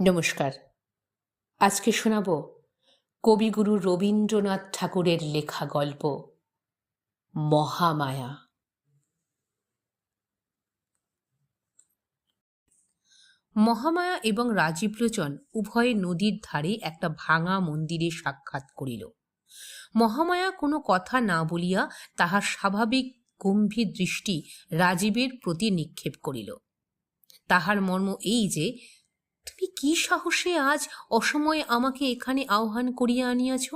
নমস্কার। আজকে শোনাব কবিগুরু রবীন্দ্রনাথ ঠাকুরের লেখা গল্প মহামায়া। মহামায়া এবং রাজীব লোচন উভয়ে নদীর ধারে একটা ভাঙা মন্দিরে সাক্ষাৎ করিল। মহামায়া কোনো কথা না বলিয়া তাহার স্বাভাবিক গম্ভীর দৃষ্টি রাজীবের প্রতি নিক্ষেপ করিল। তাহার মর্ম এই যে, তুমি কি সাহসে আজ অসময়ে আমাকে এখানে আহ্বান করিয়া আনিয়াছ?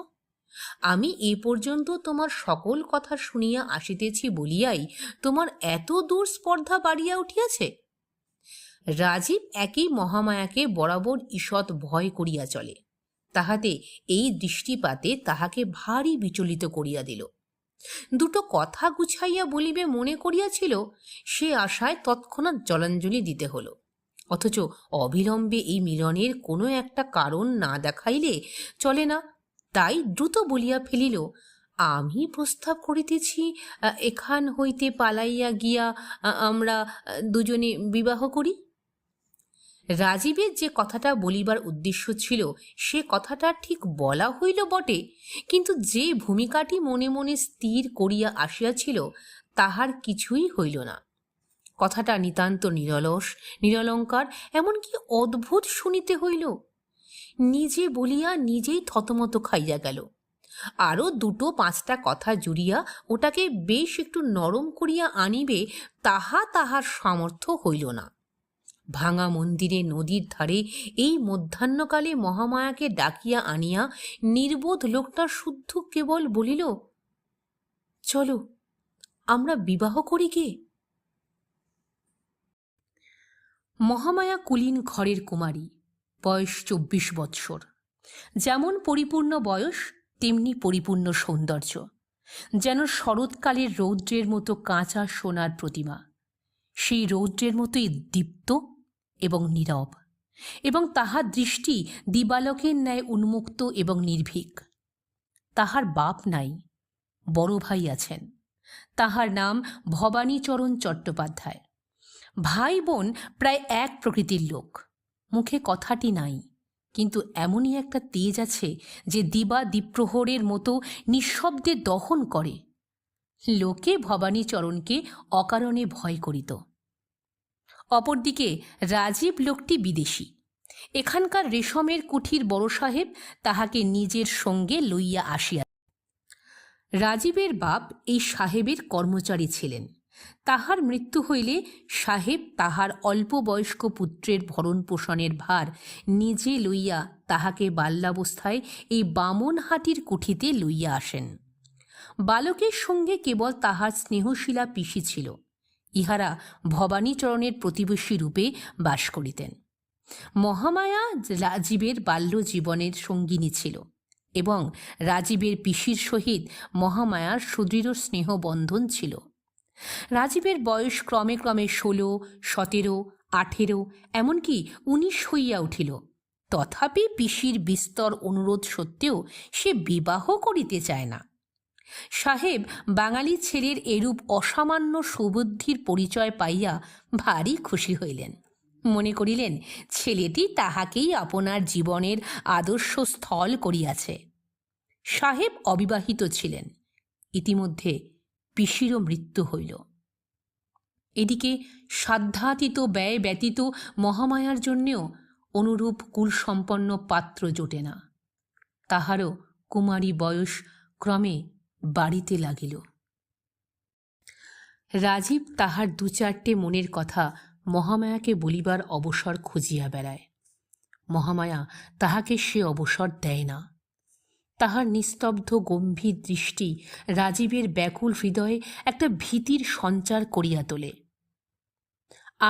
আমি এ পর্যন্ত তোমার সকল কথা শুনিয়া আসিতেছি বলিয়াই তোমার এত দূর স্পর্ধা বাড়িয়া উঠিয়াছে। রাজীব একই মহামায়াকে বরাবর ঈষৎ ভয় করিয়া চলে, তাহাতে এই দৃষ্টিপাতে তাহাকে ভারী বিচলিত করিয়া দিল। দুটো কথা গুছাইয়া বলিবে মনে করিয়াছিল, সে আশায় তৎক্ষণাৎ জলাঞ্জলি দিতে হল। অথচ অবিলম্বে এই মিলনের কোনো একটা কারণ না দেখাইলে চলে না, তাই দ্রুত বলিয়া ফেলিল, আমি প্রস্তাব করিতেছি এখান হইতে পালাইয়া গিয়া আমরা দুজনে বিবাহ করি। রাজীবের যে কথাটা বলিবার উদ্দেশ্য ছিল সে কথাটা ঠিক বলা হইল বটে, কিন্তু যে ভূমিকাটি মনে মনে স্থির করিয়া আসিয়াছিল তাহার কিছুই হইল না। কথাটা নিতান্ত নিরলস, নিরলঙ্কার, এমনকি অদ্ভুত শুনিতে হইল। নিজে বলিয়া নিজেই থতমত খাইয়া গেল। আরও দুটো পাঁচটা কথা জুড়িয়া ওটাকে বেশ একটু নরম করিয়া আনিবে তাহার সামর্থ্য হইল না। ভাঙা মন্দিরে নদীর ধারে এই মধ্যাহ্নকালে মহামায়াকে ডাকিয়া আনিয়া নির্বোধ লোকটা শুদ্ধ কেবল বলিল, চলো আমরা বিবাহ করি গে। মহামায়া কুলীন ঘরের কুমারী, বয়স 24 বৎসর। যেমন পরিপূর্ণ বয়স তেমনি পরিপূর্ণ সৌন্দর্য, যেন শরৎকালের রৌদ্রের মতো কাঁচা সোনার প্রতিমা। সেই রৌদ্রের মতোই দীপ্ত এবং নীরব, এবং তাহার দৃষ্টি দিবালকের ন্যায় উন্মুক্ত এবং নির্ভীক। তাহার বাপ নাই, বড় ভাই আছেন। তাহার নাম ভবানীচরণ চট্টোপাধ্যায়। ভাই বোন প্রায় এক প্রকৃতির লোক। মুখে কথাটি নাই, কিন্তু এমনই একটা তেজ আছে যে দিবা দ্বিপ্রহরের মতো নিঃশব্দে দহন করে। লোকে ভবানীচরণকে অকারণে ভয় করিত। অপরদিকে রাজীব লোকটি বিদেশী। এখানকার রেশমের কুঠির বড় সাহেব তাহাকে নিজের সঙ্গে লইয়া আসিয়া। রাজীবের বাপ এই সাহেবের কর্মচারী ছিলেন। তাহার মৃত্যু হইলে সাহেব তাহার অল্প বয়স্ক পুত্রের ভরণ পোষণের ভার নিজে লইয়া তাহাকে বাল্যাবস্থায় এই বামনহাটির কুঠিতে লইয়া আসেন। বালকের সঙ্গে কেবল তাহার স্নেহশীলা পিসি ছিল। ইহারা ভবানীচরণের প্রতিবেশী রূপে বাস করিতেন। মহামায়া রাজীবের বাল্য জীবনের সঙ্গিনী ছিল, এবং রাজীবের পিসির সহিত মহামায়ার সুদৃঢ় স্নেহবন্ধন ছিল। রাজীবের বয়স ক্রমে ক্রমে 16, 17, 18, এমনকি 19 হইয়া উঠিল। তথাপি পিসির বিস্তর অনুরোধ সত্ত্বেও সে বিবাহ করিতে চায় না। সাহেব বাঙালি ছেলের এরূপ অসামান্য সুবুদ্ধির পরিচয় পাইয়া ভারী খুশি হইলেন। মনে করিলেন ছেলেটি তাহাকেই আপনার জীবনের আদর্শ স্থল করিয়াছে। সাহেব অবিবাহিত ছিলেন। ইতিমধ্যে পিসিরও মৃত্যু হইল। এদিকে সাধ্যাতীত ব্যয় ব্যতীত মহামায়ার জন্যেও অনুরূপ কুলসম্পন্ন পাত্র জোটে না। তাহারও কুমারী বয়স ক্রমে বাড়িতে লাগিল। রাজীব তাহার 2-4টে মনের কথা মহামায়াকে বলিবার অবসর খুঁজিয়া বেড়ায়। মহামায়া তাহাকে সে অবসর দেয় না। তাহার নিস্তব্ধ গম্ভীর দৃষ্টি রাজীবের ব্যাকুল হৃদয়ে একটা ভীতির সঞ্চার করিয়া তোলে।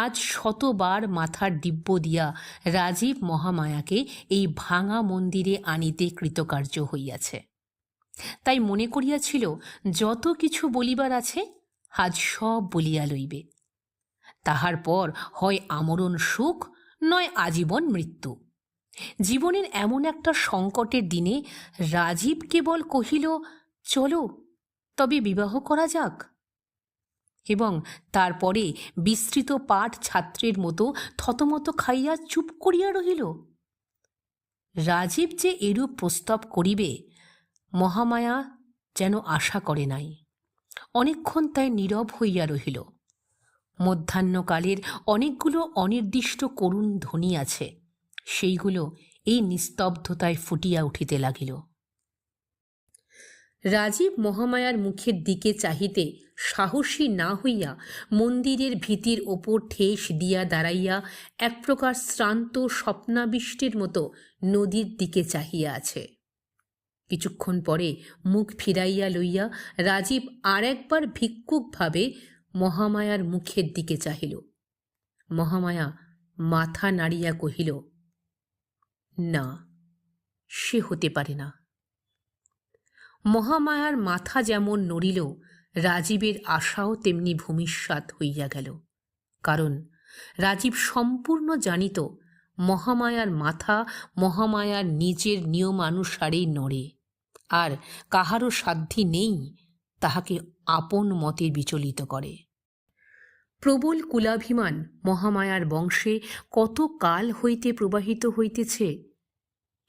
আজ 100বার মাথার দিব্য দিয়া রাজীব মহামায়াকে এই ভাঙা মন্দিরে আনিতে কৃতকার্য হইয়াছে। তাই মনে করিয়াছিল যত কিছু বলিবার আছে আজ সব বলিয়া লইবে। তাহার পর হয় আমরণ সুখ, নয় আজীবন মৃত্যু। জীবনের এমন একটা সংকটের দিনে রাজীব কেবল কহিল, চলো তবে বিবাহ করা যাক, এবং তারপরে বিস্তৃত পাঠ ছাত্রের মতো থতমত খাইয়া চুপ করিয়া রহিল। রাজীব যে এরূপ প্রস্তাব করিবে মহামায়া যেন আশা করে নাই। অনেকক্ষণ তাই নীরব হইয়া রহিল। মধ্যাহ্নকালের অনেকগুলো অনির্দিষ্ট করুণ ধ্বনি আছে, সেইগুলো এই নিস্তব্ধতায় ফুটিয়া উঠিতে লাগিল। রাজীব মহামায়ার মুখের দিকে চাহিতে সাহসী না হইয়া মন্দিরের ভিতির ওপর ঠেস দিয়া দাঁড়াইয়া এক প্রকার শ্রান্ত স্বপ্নাবিষ্টের মতো নদীর দিকে চাহিয়া আছে। কিছুক্ষণ পরে মুখ ফিরাইয়া লইয়া রাজীব আর একবার ভিক্ষুকভাবে মহামায়ার মুখের দিকে চাহিল। মহামায়া মাথা নাড়িয়া কহিল, না, সে হতে পারে না। মহামায়ার মাথা যেমন নড়িল, রাজীবের আশাও তেমনি ভূমিসাৎ হইয়া গেল। কারণ রাজীব সম্পূর্ণ জানিত মহামায়ার মাথা মহামায়ার নিজের নিয়মানুসারেই নড়ে, আর কাহারও সাধ্যি নেই তাহাকে আপন মতে বিচলিত করে। প্রবল কুলাভিমান মহামায়ার বংশে কত কাল হইতে প্রবাহিত হইতেছে,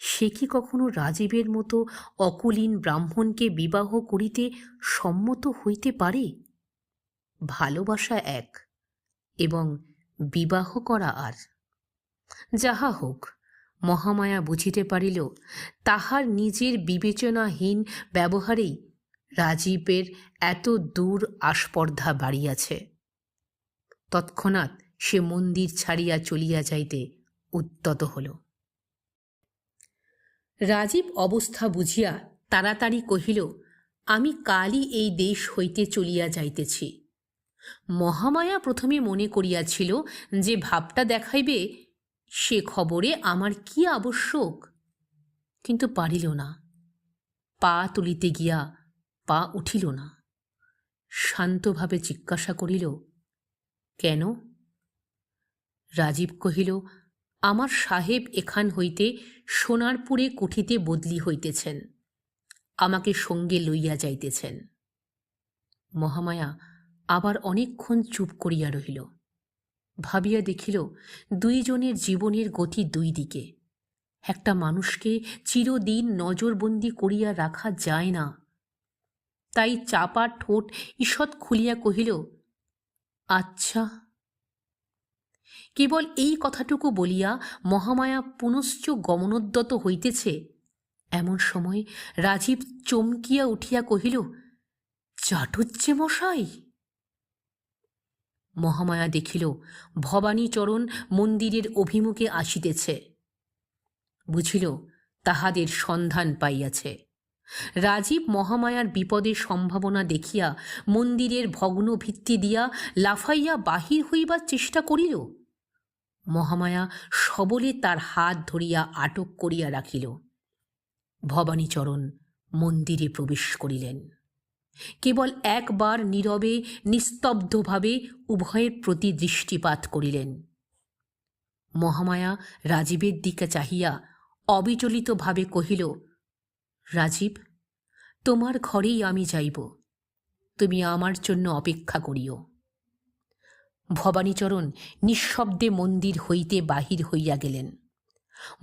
সে কি কখনো রাজীবের মতো অকুলীন ব্রাহ্মণকে বিবাহ করিতে সম্মত হইতে পারে? ভালোবাসা এক এবং বিবাহ করা আর। যাহা হোক, মহামায়া বুঝিতে পারিল তাহার নিজের বিবেচনাহীন ব্যবহারেই রাজীবের এত দূর আস্পর্ধা বাড়িয়াছে। তৎক্ষণাৎ সে মন্দির ছাড়িয়া চলিয়া যাইতে উদ্যত হল। রাজীব অবস্থা বুঝিয়া তাড়াতাড়ি কহিল, আমি কালই এই দেশ হইতে চলিয়া যাইতেছি। মহামায়া প্রথমে মনে করিয়াছিল যে ভাবটা দেখাইবে সে খবরে আমার কি আবশ্যক, কিন্তু পারিল না। পা তুলিতে গিয়া পা উঠিল না। শান্তভাবে জিজ্ঞাসা করিল, কেন? রাজীব কহিল, আমার সাহেব এখান হইতে সোনারপুরে কুঠিতে বদলি হইতেছেন, আমাকে সঙ্গে লইয়া যাইতেছেন। মহামায়া আবার অনেকক্ষণ চুপ করিয়া রহিল। ভাবিয়া দেখিল দুইজনের জীবনের গতি দুই দিকে। একটা মানুষকে চিরদিন নজরবন্দি করিয়া রাখা যায় না। তাই চাপা ঠোঁট ঈষৎ খুলিয়া কহিল, আচ্ছা। কেবল এই কথাটুকু বলিয়া মহামায়া পুনশ্চ গমনোদ্যত হইতেছে, এমন সময় রাজীব চমকিয়া উঠিয়া কহিল, চাটুজ্জে মশাই! মহামায়া দেখিল ভবানীচরণ মন্দিরের অভিমুখে আসিতেছে। বুঝিল তাহাদের সন্ধান পাইয়াছে। রাজীব মহামায়ার বিপদের সম্ভাবনা দেখিয়া মন্দিরের ভগ্ন ভিত্তি দিয়া লাফাইয়া বাহির হইবার চেষ্টা করিল। মহামায়া সবলে তার হাত ধরিয়া আটক করিয়া রাখিল। ভবানীচরণ মন্দিরে প্রবেশ করিলেন। কেবল একবার নীরবে নিস্তব্ধভাবে উভয়ের প্রতি দৃষ্টিপাত করিলেন। মহামায়া রাজীবের দিকে চাহিয়া অবিচলিতভাবে কহিল, রাজীব, তোমার ঘরেই আমি যাইব, তুমি আমার জন্য অপেক্ষা করিও। ভবানীচরণ নিঃশব্দে মন্দির হইতে বাহির হইয়া গেলেন।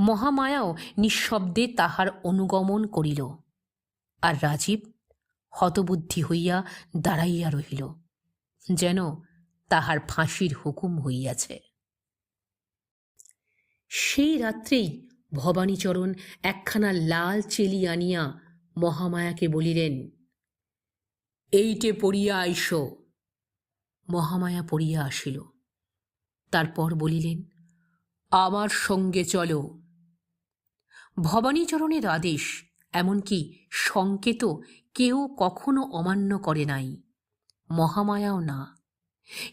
মহামায়াও নিঃশব্দে তাহার অনুগমন করিল, আর রাজীব হতবুদ্ধি হইয়া দাঁড়াইয়া রহিল, যেন তাহার ফাঁসির হুকুম হইয়াছে। সেই রাত্রেই ভবানীচরণ একখানা লাল চেলি আনিয়া মহামায়াকে বলিলেন, এইটে পড়িয়া আইস। মহামায়া পড়িয়া আসিল। তারপর বলিলেন, আমার সঙ্গে চলো। ভবানীচরণের আদেশ, এমনকি সংকেত কেউ কখনো অমান্য করে নাই, মহামায়াও না।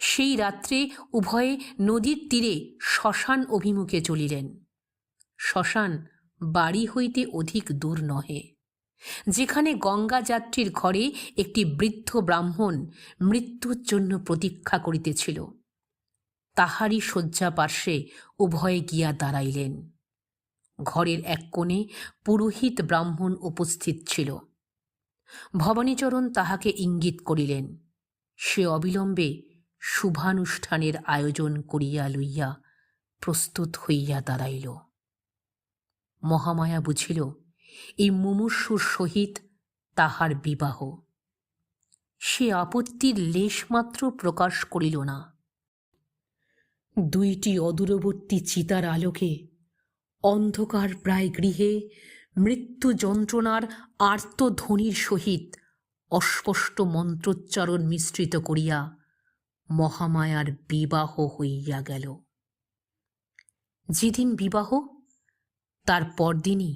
সেই রাত্রে উভয়ে নদীর তীরে শ্মশান অভিমুখে চলিলেন। শ্মশান বাড়ি হইতে অধিক দূর নহে। যেখানে গঙ্গাযাত্রীর ঘরে একটি বৃদ্ধ ব্রাহ্মণ মৃত্যুর জন্য প্রতীক্ষা করিতেছিল, তাহারই শয্যা পার্শ্বে উভয়ে গিয়া দাঁড়াইলেন। ঘরের এক কোণে পুরোহিত ব্রাহ্মণ উপস্থিত ছিল। ভবানীচরণ তাহাকে ইঙ্গিত করিলেন। সে অবিলম্বে শুভানুষ্ঠানের আয়োজন করিয়া লইয়া প্রস্তুত হইয়া দাঁড়াইল। মহামায়া বুঝিল এই মুমূর্ষুর সহিত তাহার বিবাহ। সে আপত্তির লেশমাত্র প্রকাশ করিল না। দুইটি অদূরবর্তী চিতার আলোকে অন্ধকার প্রায় গৃহে মৃত্যু যন্ত্রণার আর্তধ্বনির সহিত অস্পষ্ট মন্ত্রোচ্চারণ মিশ্রিত করিয়া মহামায়ার বিবাহ হইয়া গেল। যেদিন বিবাহ তার পরদিনই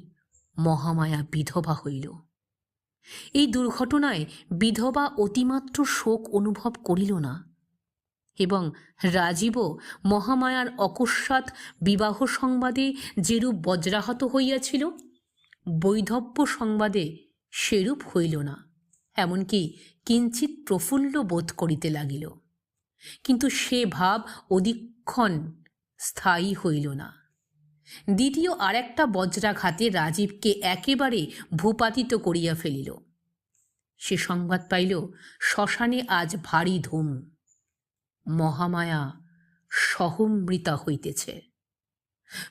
মহামায়া বিধবা হইল। এই দুর্ঘটনায় বিধবা অতিমাত্র শোক অনুভব করিল না এবং রাজীবও মহামায়ার অকস্মাৎ বিবাহ সংবাদে যেরূপ বজ্রাহত হইয়াছিল, বৈধব্য সংবাদে সেরূপ হইল না, এমনকি কিঞ্চিৎ প্রফুল্ল বোধ করিতে লাগিল। কিন্তু সে ভাব অধিকক্ষণ স্থায়ী হইল না। দ্বিতীয় আর একটা বজ্রাঘাতে রাজীবকে একেবারে ভূপাতিত করিয়া ফেলিল। সে সংবাদ পাইল শ্মশানে আজ ভারী ধুম, মহামায়া সহমৃতা হইতেছে।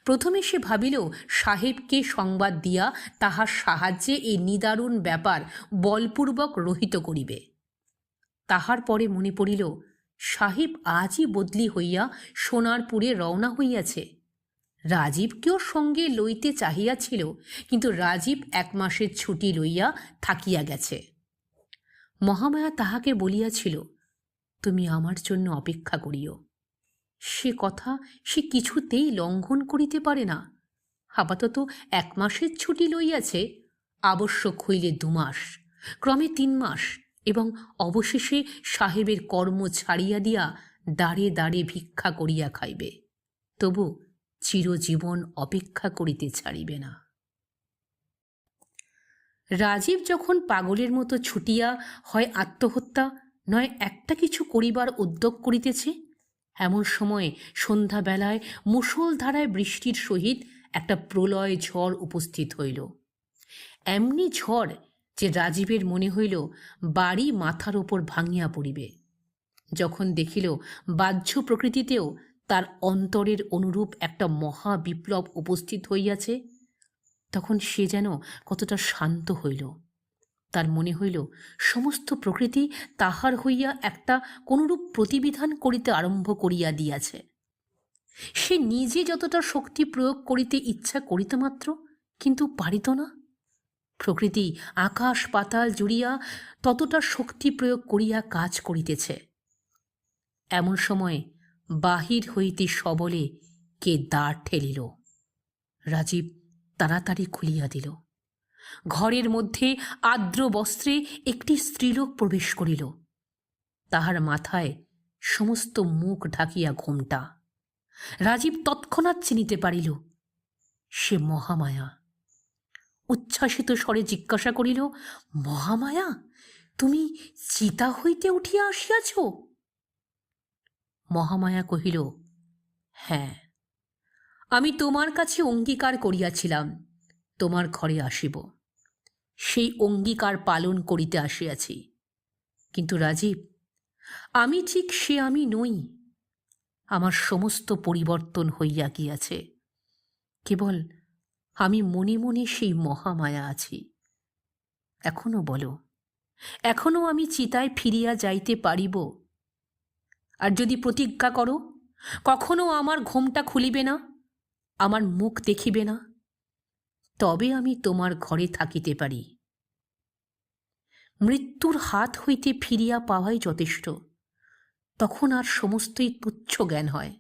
প্রথমে সে ভাবিল সাহেবকে সংবাদ দিয়া তাহার সাহায্যে এই নিদারুণ ব্যাপার বলপূর্বক রহিত করিবে। তাহার পরে মনে পড়িল সাহেব আজই বদলি হইয়া সোনারপুরে রওনা হইয়াছে। রাজীবকেও সঙ্গে লইতে চাহিয়াছিল, কিন্তু রাজীব 1 মাসের ছুটি লইয়া থাকিয়া গেছে। মহামায়া তাহাকে বলিয়াছিল, তুমি আমার জন্য অপেক্ষা করিও। সে কথা সে কিছুতেই লঙ্ঘন করিতে পারে না। আপাতত 1 মাসের ছুটি লইয়াছে, আবশ্যক হইলে 2 মাস, ক্রমে 3 মাস, এবং অবশেষে সাহেবের কর্ম ছাড়িয়া দিয়া দাঁড়ে দাঁড়ে ভিক্ষা করিয়া খাইবে। তবু চিরজীবন অপেক্ষা করিতে ছাড়িবে না। রাজীব যখন পাগলের মতো ছুটিয়া হয় আত্মহত্যা নয় একটা কিছু করিবার উদ্যোগ করিতেছে, এমন সময় সন্ধ্যাবেলায় মুষলধারায় বৃষ্টির সহিত একটা প্রলয় ঝড় উপস্থিত হইল। এমনি ঝড় যে রাজীবের মনে হইল বাড়ি মাথার ওপর ভাঙিয়া পড়িবে। যখন দেখিল বাহ্য প্রকৃতিতেও তার অন্তরের অনুরূপ একটা মহা বিপ্লব উপস্থিত হইয়াছে, তখন সে যেন কতটা শান্ত হইল। তার মনে হইল সমস্ত প্রকৃতি তাহার হইয়া একটা কোনরূপ প্রতিবিধান করিতে আরম্ভ করিয়া দিয়াছে। সে নিজে যতটা শক্তি প্রয়োগ করিতে ইচ্ছা করিত মাত্র, কিন্তু পারিত না। প্রকৃতি আকাশ পাতাল জুড়িয়া ততটা শক্তি প্রয়োগ করিয়া কাজ করিতেছে। এমন সময় বাহির হইতে সবলে কে দ্বার ঠেলিল। রাজীব তাড়াতাড়ি খুলিয়া দিল। ঘরের মধ্যে আর্দ্র বস্ত্রে একটি স্ত্রীলোক প্রবেশ করিল। তাহার মাথায় সমস্ত মুখ ঢাকিয়া ঘোমটা। রাজীব তৎক্ষণাৎ চিনিতে পারিল সে মহামায়া। উচ্ছ্বাসিত স্বরে জিজ্ঞাসা করিল, মহামায়া, তুমি চিতা হইতে উঠিয়া আসিয়াছ? মহামায়া কহিল, হ্যাঁ, আমি তোমার কাছে অঙ্গীকার করিয়াছিলাম তোমার ঘরে আসিব। সেই অঙ্গীকার পালন করিতে আসিয়াছি। কিন্তু রাজীব, আমি ঠিক সে আমি নই। আমার সমস্ত পরিবর্তন হইয়া গিয়াছে। কেবল আমি মনে মনে সেই মহামায়া আছি। এখনো বলো, এখনো আমি চিতায় ফিরিয়া যাইতে পারিব? আর যদি প্রতিজ্ঞা করো কখনো আমার ঘোমটা খুলিবে না, আমার মুখ দেখিবে না, তবে আমি তোমার ঘরে থাকিতে পারি। মৃত্যুর হাত হইতে ফিরিয়া পাওয়াই যথেষ্ট, তখন আর সমস্তই তুচ্ছ জ্ঞান হয়।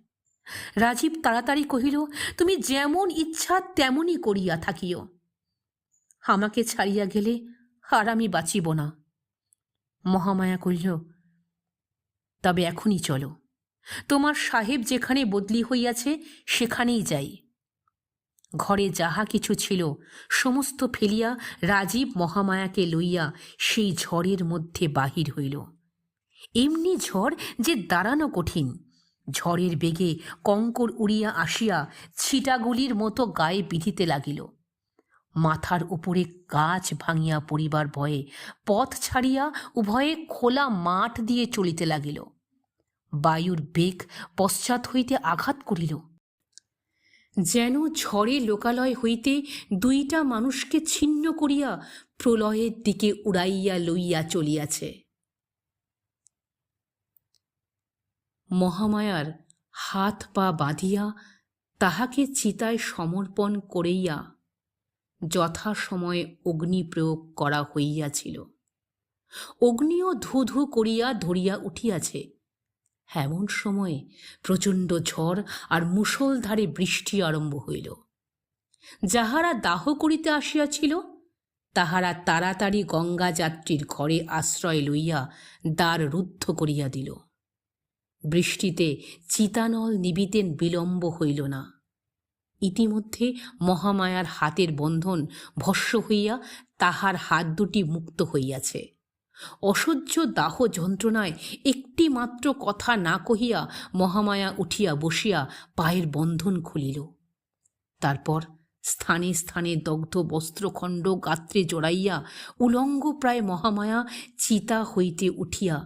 রাজীব তাড়াতাড়ি কহিল, তুমি যেমন ইচ্ছা তেমনই করিয়া থাকিও। আমাকে ছাড়িয়া গেলে আর আমি বাঁচিব না। মহামায়া কহিল, তবে এখনই চলো, তোমার সাহেব যেখানে বদলি হইয়াছে সেখানেই যাই। ঘরে যাহা কিছু ছিল সমস্ত ফেলিয়া রাজীব মহামায়াকে লইয়া সেই ঝড়ের মধ্যে বাহির হইল। এমনি ঝড় যে দাঁড়ানো কঠিন। ঝড়ের বেগে কঙ্কর উড়িয়া আসিয়া ছিটাগুলির মতো গায়ে বিঁধিতে লাগিল। মাথার উপরে গাছ ভাঙিয়া পড়িবার ভয়ে পথ ছাড়িয়া উভয়ে খোলা মাঠ দিয়ে চলিতে লাগিল। বায়ুর বেগ পশ্চাৎ হইতে আঘাত করিল। যেন ঝড়ে লোকালয় হইতে দুইটা মানুষকে ছিন্ন করিয়া প্রলয়ের দিকে উড়াইয়া লইয়া চলিয়াছে। মহামায়ার হাত পা বাঁধিয়া তাহাকে চিতায় সমর্পণ করিয়া যথাসময়ে অগ্নি প্রয়োগ করা হইয়াছিল। অগ্নিও ধু ধু করিয়া ধরিয়া উঠিয়াছে। এমন সময়ে প্রচণ্ড ঝড় আর মুষলধারে বৃষ্টি আরম্ভ হইল। যাহারা দাহ করিতে আসিয়াছিল তাহারা তাড়াতাড়ি গঙ্গা যাত্রীর ঘরে আশ্রয় লইয়া দ্বার রুদ্ধ করিয়া দিল। বৃষ্টিতে চিতানল নিবিতে বিলম্ব হইল না। ইতিমধ্যে মহামায়ার হাতের বন্ধন ভস্ম হইয়া তাহার হাত দুটি মুক্ত হইয়াছে। অসহ্য দাহ যন্ত্রণায় একটি মাত্র কথা না কহিয়া মহামায়া উঠিয়া বসিয়া পায়ের বন্ধন খুলিল। তারপর স্থানে স্থানে দগ্ধ বস্ত্রখণ্ড গাত্রে জড়াইয়া উলঙ্গ প্রায় মহামায়া চিতা হইতে উঠিয়া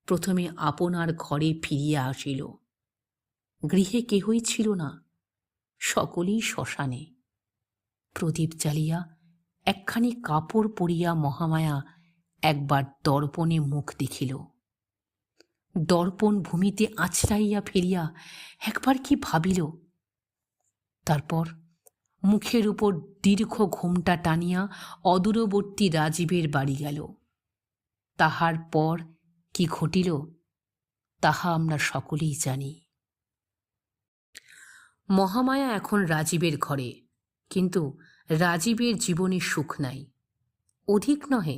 প্রথমে আপনার ঘরে ফিরিয়া আসিল। গৃহে কেহই ছিল না, সকলেই শ্মশানে। প্রদীপ জ্বালিয়া একখানি কাপড় পরিয়া মহামায়া একবার দর্পণে মুখ দেখিল। দর্পণ ভূমিতে আছড়াইয়া ফেলিয়া একবার কি ভাবিল। তারপর মুখের উপর দীর্ঘ ঘোমটা টানিয়া অদূরবর্তী রাজীবের বাড়ি গেল। তাহার পর কি ঘটিল তাহা আমরা সকলেই জানি। মহামায়া এখন রাজীবের ঘরে, কিন্তু রাজীবের জীবনে সুখ নাই। অধিক নহে,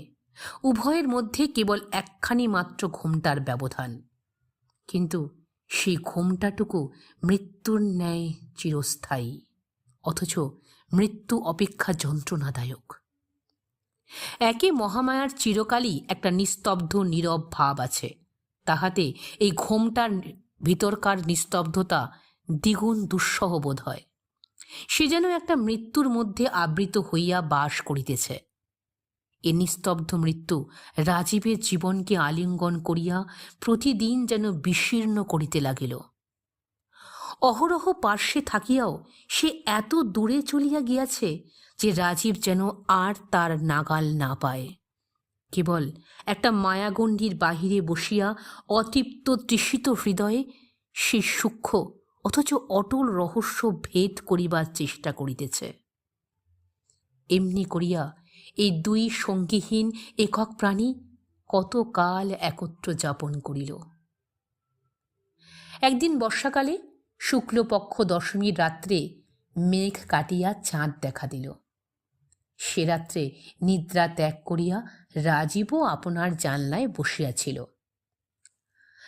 উভয়ের মধ্যে কেবল একখানি মাত্র ঘোমটার ব্যবধান, কিন্তু সেই ঘোমটাটুকু মৃত্যুর ন্যায় চিরস্থায়ী, অথচ মৃত্যু অপেক্ষা যন্ত্রণাদায়ক। একে মহামায়ার চিরকালই একটা নিস্তব্ধ নীরব ভাব আছে, তাহাতে এই ঘোমটার ভিতরকার নিস্তব্ধতা দ্বিগুণ দুঃসহ বোধ হয়। সে যেন একটা মৃত্যুর মধ্যে আবৃত হইয়া বাস করিতেছে। এ নিস্তব্ধ মৃত্যু রাজীবের জীবনকে আলিঙ্গন করিয়া প্রতিদিন যেন বিশীর্ণ করিতে লাগিল। অহরহ পার্শ্বে থাকিয়াও সে এত দূরে চলিয়া গিয়াছে যে রাজীব যেন আর তার নাগাল না পায়। কেবল একটা মায়াগণ্ডির বাহিরে বসিয়া অতৃপ্ত তৃষিত হৃদয়ে সে সূক্ষ্ম অথচ অটল রহস্য ভেদ করিবার চেষ্টা করিতেছে। এমনি করিয়া এই দুই সঙ্গীহীন একক প্রাণী কতকাল একত্র যাপন করিল। একদিন বর্ষাকালে শুক্লপক্ষ দশমীর রাত্রে মেঘ কাটিয়া চাঁদ দেখা দিল। সে রাত্রে নিদ্রা ত্যাগ করিয়া রাজীবও আপনার জানলায় বসিয়াছিল।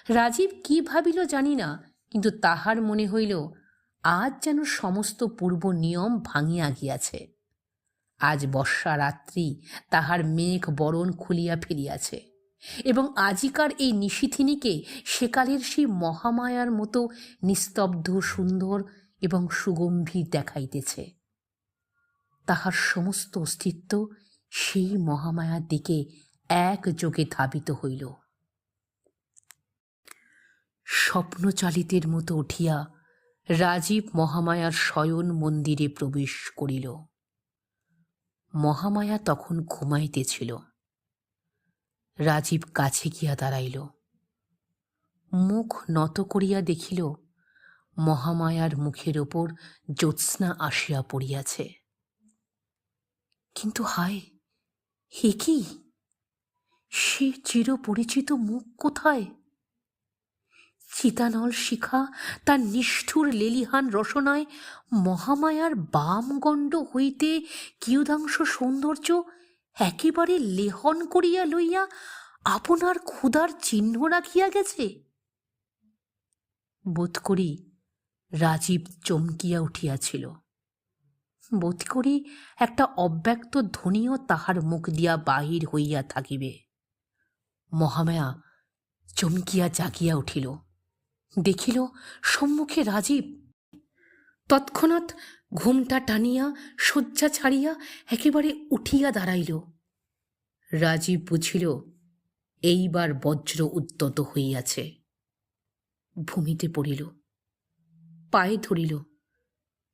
রাজীব কি ভাবিল জানি না, কিন্তু তাহার মনে হইল আজ যেন সমস্ত পূর্ব নিয়ম ভাঙিয়া গিয়াছে। আজ বর্ষা রাত্রি তাহার মেঘ বরণ খুলিয়া ফিরিয়াছে, এবং আজিকার এই নিশীথিনীকে সেকালের সেই মহামায়ার মতো নিস্তব্ধ, সুন্দর এবং সুগম্ভীর দেখাইতেছে। তাহার সমস্ত অস্তিত্ব সেই মহামায়ার দিকে একযোগে ধাবিত হইল। স্বপ্নচালিতের মতো উঠিয়া রাজীব মহামায়ার শয়ন মন্দিরে প্রবেশ করিল। মহামায়া তখন ঘুমাইতেছিল। রাজীব কাছে গিয়া দাঁড়াইল। মুখ নত করিয়া দেখিল মহামায়ার মুখের ওপর জ্যোৎস্না আসিয়া পড়িয়াছে। কিন্তু হায়, হে কি! সে চিরপরিচিত মুখ কোথায়? চিতানল শিখা তার নিষ্ঠুর লেলিহান রসনায় মহামায়ার বাম গণ্ড হইতে কিয়দাংশ সৌন্দর্য একেবারে লেহন করিয়া লইয়া আপনার ক্ষুধার চিহ্ন রাখিয়া গেছে। বোধ করি রাজীব চমকিয়া উঠিয়াছিল। বোধ করি একটা অব্যক্ত ধ্বনিও তাহার মুখ দিয়া বাহির হইয়া থাকিবে। মহামায়া চমকিয়া জাগিয়া উঠিল, দেখিল সম্মুখে রাজীব। তৎক্ষণাৎ ঘুমটা টানিয়া শয্যা ছাড়িয়া একেবারে উঠিয়া দাঁড়াইল। রাজীব বুঝিল এইবার বজ্র উদ্যত হইয়াছে। ভূমিতে পড়িল, পায়ে ধরিল,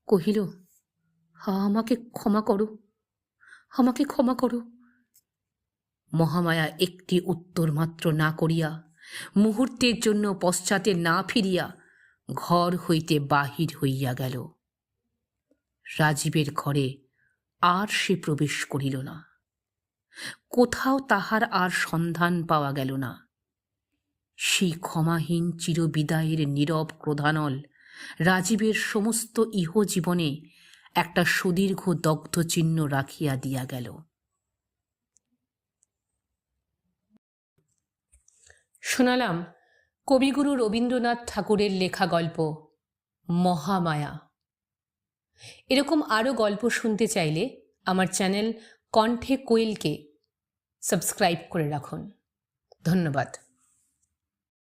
কহিল, আমাকে ক্ষমা করো, আমাকে ক্ষমা করো। মহামায়া একটি উত্তর মাত্র না করিয়া, মুহূর্তের জন্য পশ্চাতে না ফিরিয়া ঘর হইতে বাহির হইয়া গেল। রাজীবের ঘরে আর সে প্রবেশ করিল না। কোথাও তাহার আর সন্ধান পাওয়া গেল না। সেই ক্ষমাহীন চিরবিদায়ের নীরব ক্রোধানল রাজীবের সমস্ত ইহজীবনে একটা সুদীর্ঘ দগ্ধ চিহ্ন রাখিয়া দিয়া গেল। শোনালাম কবিগুরু রবীন্দ্রনাথ ঠাকুরের লেখা গল্প মহামায়া। এরকম আরও গল্প শুনতে চাইলে আমার চ্যানেল কণ্ঠে কোয়েলকে সাবস্ক্রাইব করে রাখুন। ধন্যবাদ।